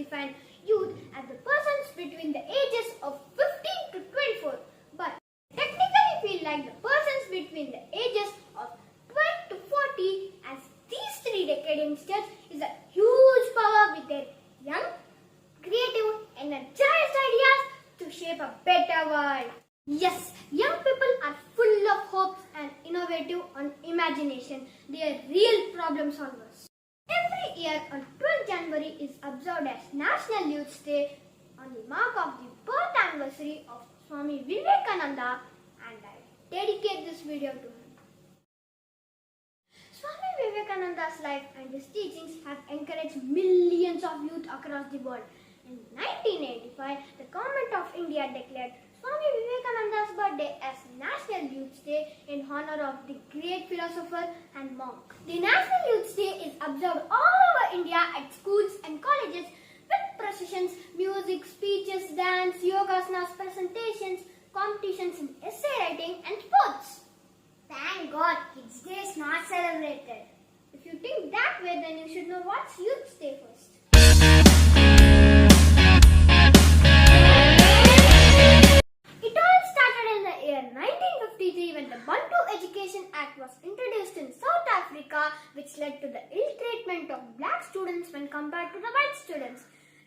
define youth as the persons between the ages of 15 to 24, but technically feel like the persons between the ages of 12 to 40, as these 3 decade youngsters is a huge power with their young, creative, energized ideas to shape a better world. Yes, young people are full of hopes and innovative on imagination. They are real problem solvers. Every year on 12th January is observed as National Youth Day on the mark of the birth anniversary of Swami Vivekananda, and I dedicate this video to him. Swami Vivekananda's life and his teachings have encouraged millions of youth across the world. In 1985, the Government of India declared Swami Vivekananda's birthday as National Youth Day in honor of the great philosopher and monk. The National Youth Day is observed all over India at schools and colleges with processions, music, speeches, dance, yogasanas, presentations, competitions in essay writing and sports. Thank God Kids Day is not celebrated. If you think that way, then you should know what's Youth Day first. It all started in the year 1953 when the Bantu Education Act was introduced in South Africa, which led to the ill treatment of black students when compared to the white students.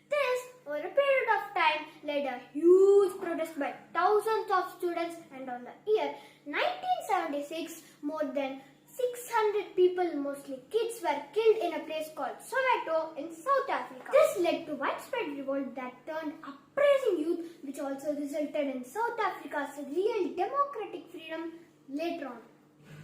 This, over a period of time, led a huge protest by thousands of students, and on the year 1976, more than 600 people, mostly kids, were killed in a place called Soweto in South Africa. This led to widespread revolt that turned uprising youth, which also resulted in South Africa's real democratic freedom later on.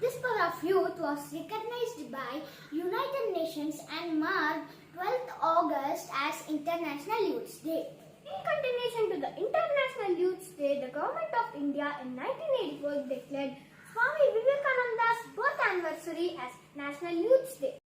This power of youth was recognized by United Nations and marked 12th August as International Youth Day. In continuation to the International Youth Day, the Government of India in 1984 declared Swami Vivekananda's birth anniversary as National Youth Day.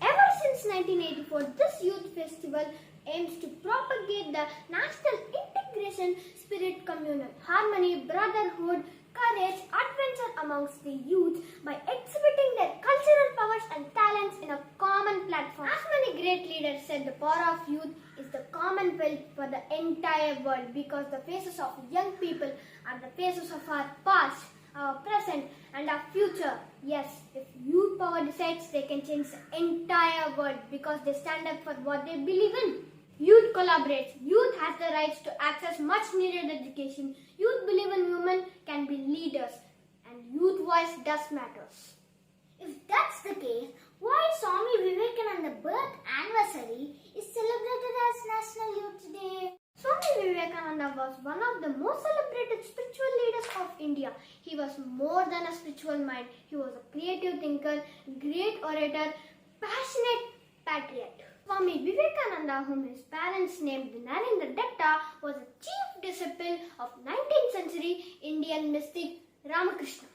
Ever since 1984, this youth festival aims to propagate the national integration spirit, communal harmony, brotherhood, courage, adventure amongst the youth by exhibiting their cultural powers and talents in a common platform. As many great leaders said, the power of youth is the commonwealth for the entire world, because the faces of young people are the faces of our past, our present and our future. Yes, if youth power decides, they can change the entire world because they stand up for what they believe in. Youth collaborates. Youth has the rights to access much needed education. Youth believe in women can be leaders, and youth voice does matters. If that's the case, why Swami Vivekananda birth anniversary is celebrated as National Youth Day? Swami Vivekananda was one of the most celebrated spiritual leaders of India. He was more than a spiritual mind. He was a creative thinker, great orator, passionate patriot. Swami Vivekananda, whom his parents named Narendra Datta, was a chief disciple of 19th century Indian mystic Ramakrishna.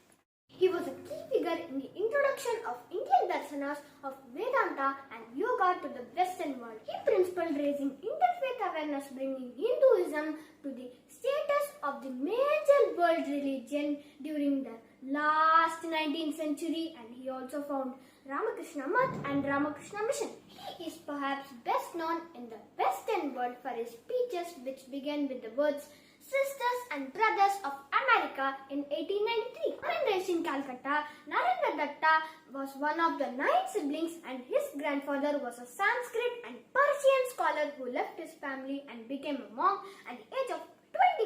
He was a key figure in the introduction of Indian darsanas of Vedanta and Yoga to the Western world. He principled raising interfaith awareness, bringing Hinduism to the status of the major world religion during the last 19th century, and he also found Ramakrishna Math and Ramakrishna Mission. He is perhaps best known in the Western world for his speeches, which began with the words Sisters and Brothers of America in 1893. Born and raised in Calcutta, Narendra Datta was one of the 9 siblings, and his grandfather was a Sanskrit and Persian scholar who left his family and became a monk at the age of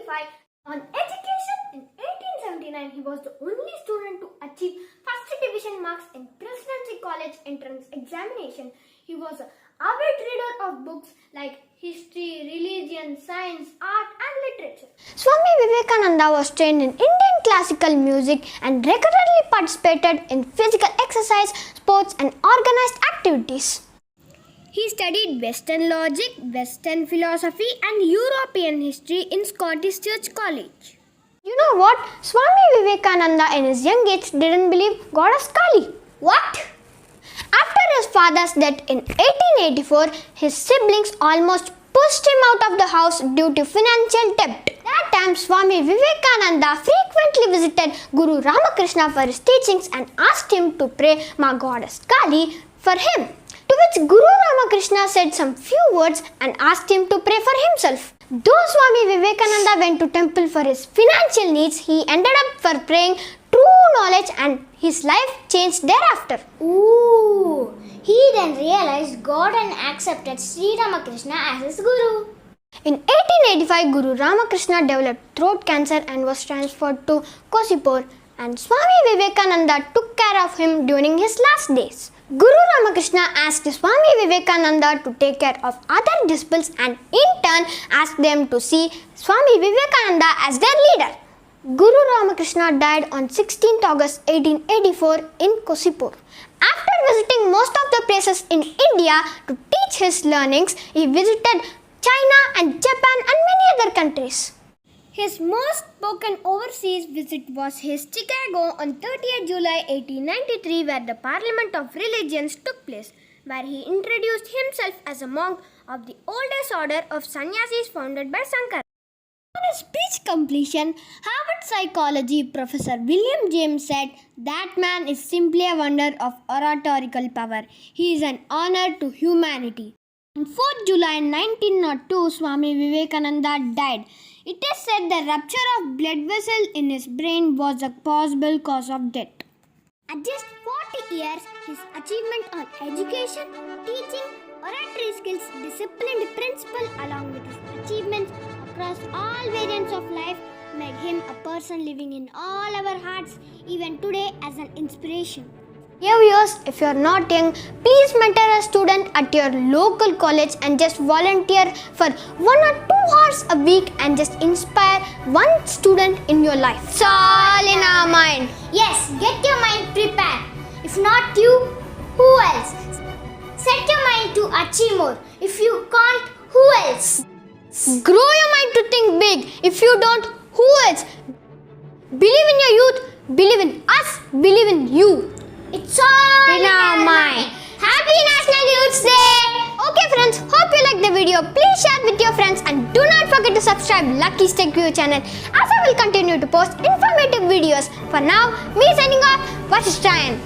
25. On education, in 1879, he was the only student to achieve first division marks in Presidency College entrance examination. He was an avid reader of books like history, religion, science, art and literature. Swami Vivekananda was trained in Indian classical music and regularly participated in physical exercise, sports and organized activities. He studied Western logic, Western philosophy and European history in Scottish Church College. You know what? Swami Vivekananda in his young age didn't believe Goddess Kali. What? After his father's death in 1884, his siblings almost pushed him out of the house due to financial debt. That time, Swami Vivekananda frequently visited Guru Ramakrishna for his teachings and asked him to pray Ma Goddess Kali for him. to which Guru Ramakrishna said some few words and asked him to pray for himself. Though Swami Vivekananda went to temple for his financial needs, he ended up for praying true knowledge and his life changed thereafter. Ooh, he then realized God and accepted Sri Ramakrishna as his guru. In 1885, Guru Ramakrishna developed throat cancer and was transferred to Kosipur, and Swami Vivekananda took care of him during his last days. Guru Ramakrishna asked Swami Vivekananda to take care of other disciples and in turn asked them to see Swami Vivekananda as their leader. Guru Ramakrishna died on 16th August 1884 in Kosipur. After visiting most of the places in India to teach his learnings, he visited China and Japan and many other countries. His most spoken overseas visit was his Chicago on 30th July 1893, where the Parliament of Religions took place, where he introduced himself as a monk of the oldest order of sannyasis founded by Shankara. On his speech completion, Harvard psychology professor William James said, "That man is simply a wonder of oratorical power. He is an honor to humanity." On 4th July 1902, Swami Vivekananda died. It is said the rupture of blood vessel in his brain was a possible cause of death. At just 40 years, his achievement on education, teaching, oratory skills, disciplined principle along with his achievements across all variants of life made him a person living in all our hearts even today as an inspiration. Dear viewers, if you are not young, please mentor a student at your local college and just volunteer for 1 or 2 hours a week and just inspire one student in your life. It's all in our mind. Yes, get your mind prepared. If not you, who else? Set your mind to achieve more. If you can't, who else? Grow your mind to think big. If you don't, who else? Believe in your youth, believe in us, believe in you. It's all In our mind. Happy National Youth Day! Okay friends, hope you liked the video. Please share with your friends and do not forget to subscribe Lucky's Tech View channel as I will continue to post informative videos. For now, me signing off, Vasishthayan.